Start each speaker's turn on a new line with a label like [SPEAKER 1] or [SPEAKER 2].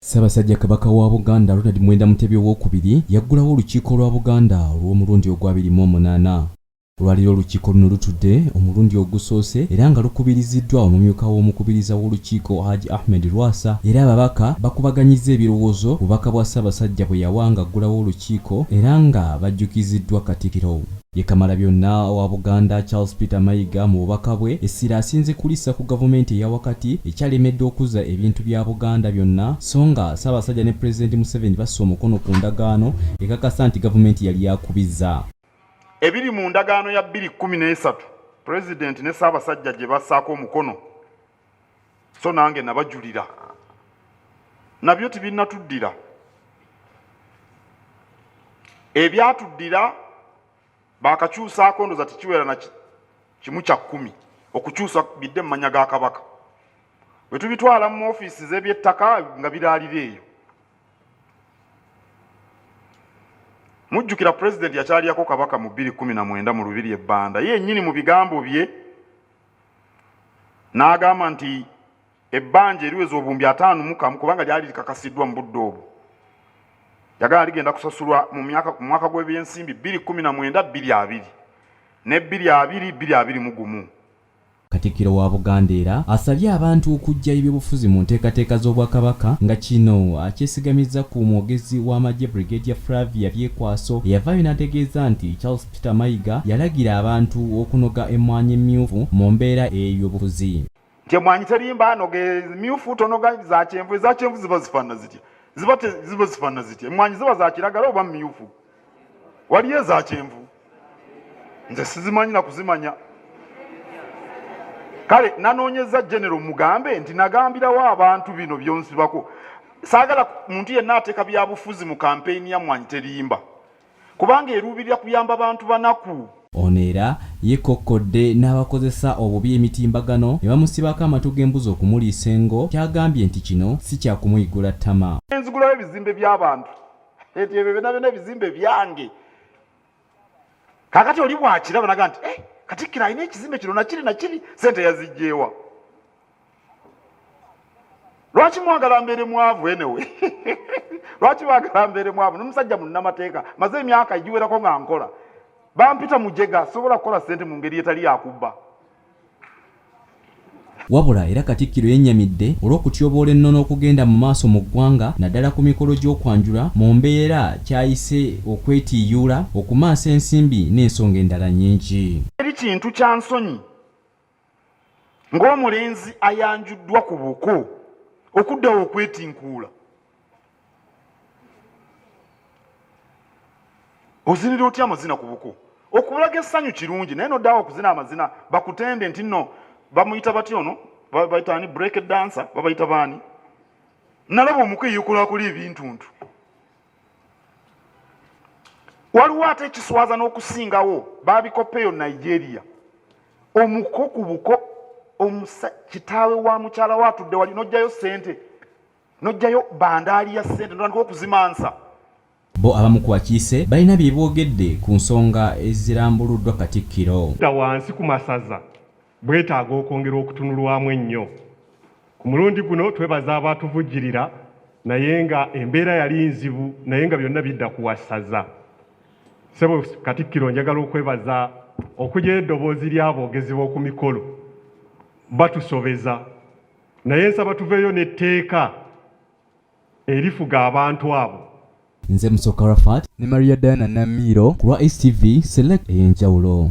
[SPEAKER 1] Ssaabasajja Kabaka wa Buganda Lutudde Mwenda Mutebi owookubiri yaggulawo olukiiko lwa Buganda olw'omulundi ogwa-28. Olwaliro olukiiko luno lutudde omulundi ogusoose era nga lukubiriziddwa omumyuka w'omukubiriza w'olukiiko Hajji Ahmed Lwasa era ababaka bakubaganyizza ebirowoozo bubaka bwa Ssaabasajja bwe yawanga aggulawo olukiiko era nga bajjukiziddwa Katikkiro. Ye Kamalabyonna wa Buganda Charles Peter Mayiga mu bubaka bwe essira asinze kulissa ku gavumenti eya wakati ekyalemedde okuzza ebintu bya Buganda byonna so nga Ssaabasajja ne Pulezidenti Museveni bassa omukono ku ndagaano ekakasa nti gavumenti yali yakubizza.
[SPEAKER 2] Ebiri mu ndagaano ya 2013 Pulezidenti ne Ssaabasajja gye bassaako omukono so nange nabajulira nabyo tibinnatuddira ebyatuddira bakakyusaako ndoza tekiwera na kimu kya 10 okukyusa bidde mu manya ga Kabaka bwe tubitwala mu ofiisi z'ebyettaka nga biraalira eyo. Mujjukira Pulezidenti yakyaliyako Kabaka mu 2019 mu Lubiri ebbanda yennyini mu bigambo bye n'agamba nti ebbanja eriweza obumbi 5 kubanga lyali likakasiddwa mu budde obwo yagala ligenda kusasulwa mu mwaka gw'ebyensimbi 2019-2020 ne 2020-2021.
[SPEAKER 1] Katikkiro wa Buganda era asabye abantu okujja ebyobufuzi mu nteekateeka z'Obwakabaka nga kino akyesigamizza ku mwogezi w'amagye Brigadier Flavia Byekwaso eyavaayo n'ategeeza nti Charles Peter Mayiga yalagira abantu okunoga emmwanyi emmyufu mu mbeera ey'obufuzi.
[SPEAKER 2] Nti emmwanyi terimba anoga emmyufu tonoga za kyenvu ziba zifaanana zitya ziba zifaanana zitya emmwanyi ziba za kiragala oba mmyufu waliyo eza kyenvu nze sizimanyi na kuzimanya. Kale nanoonyeza General mugambe nti nagambirawo abantu bino byonsibako saagala muntu yenna ateeka byabufuzi mu kampeyini ya mmwanyi terimba kubanga eruubirira kuyamba abantu banaku.
[SPEAKER 1] Ono era yeekokkodde n'abakozesa obubi emitimbagano ne bamusibako amatu g'embuzi okumuliisa engo kyagambye nti kino si kyakumuyigula ttama.
[SPEAKER 2] Enzigulayo ebizimbe by'abantu eti ebyo byonna ebizimbe byange kakati oli bwakiraba naga nti Katikkiro alina ekizimbe kino nakiri sente yazijjeewa. Lwaki mwagala mbeere mwavu enewe? Lwaki mwagala mbeere mwavu? N'omusajja munnamateeka maze emyaka egiwerako nga nkola bampita mujega sobola kukola sente mu ngeri etali yakubba.
[SPEAKER 1] Wabula era Katikkiro yennyamidde olw'okutyoboola ennono okugenda mu maaso mu ggwanga naddala ku mikolo gy'okwanjula mu mbeera kyayise okwetiiyula okumaasa ensimbi n'ensonga endala nnyingi.
[SPEAKER 2] Eri kintu kya nsonyi ng'omulenzi ayanjuddwa ku buko okuddawo okwetinkuula. Ozinira otya amazina ku buko? Okulaga essanyu kirungi naye noddawo okuzina amazina bakutende nti nno bamuyita batyo no babayita ni break dancer babayita baani nalaba omuko yeekolakula ebintuntu waliwo ate ekiswaza n'okusingawo babikopeyo Nigeria omuko ku buko kitaawe wa mukyala watudde wali nojjayo sente nojjayo bandaali ya sente notandika okuzimansa.
[SPEAKER 1] Bo abamu ku bakiise balina bye boogedde ku nsonga ezirambuluddwa Katikkiro.
[SPEAKER 3] Wansi ku masaza bwetaaga okwongera okutunulwamu ennyo. Ku mulundi guno twebaza abaatuvujjirira naye nga embeera yali nzibu naye nga byonna bidda kuwasaza. Ssebo Katikkiro njagala okwebaza okugya eddoboozi ly'aboogezi b'oku mikolo batusobeza naye nsaba tuveeyo n'etteeka erifuga abantu abo.
[SPEAKER 1] Nze Musooka Rafat ne Maria Diana Namiro ku lwa STV Select Ey'enjawulo.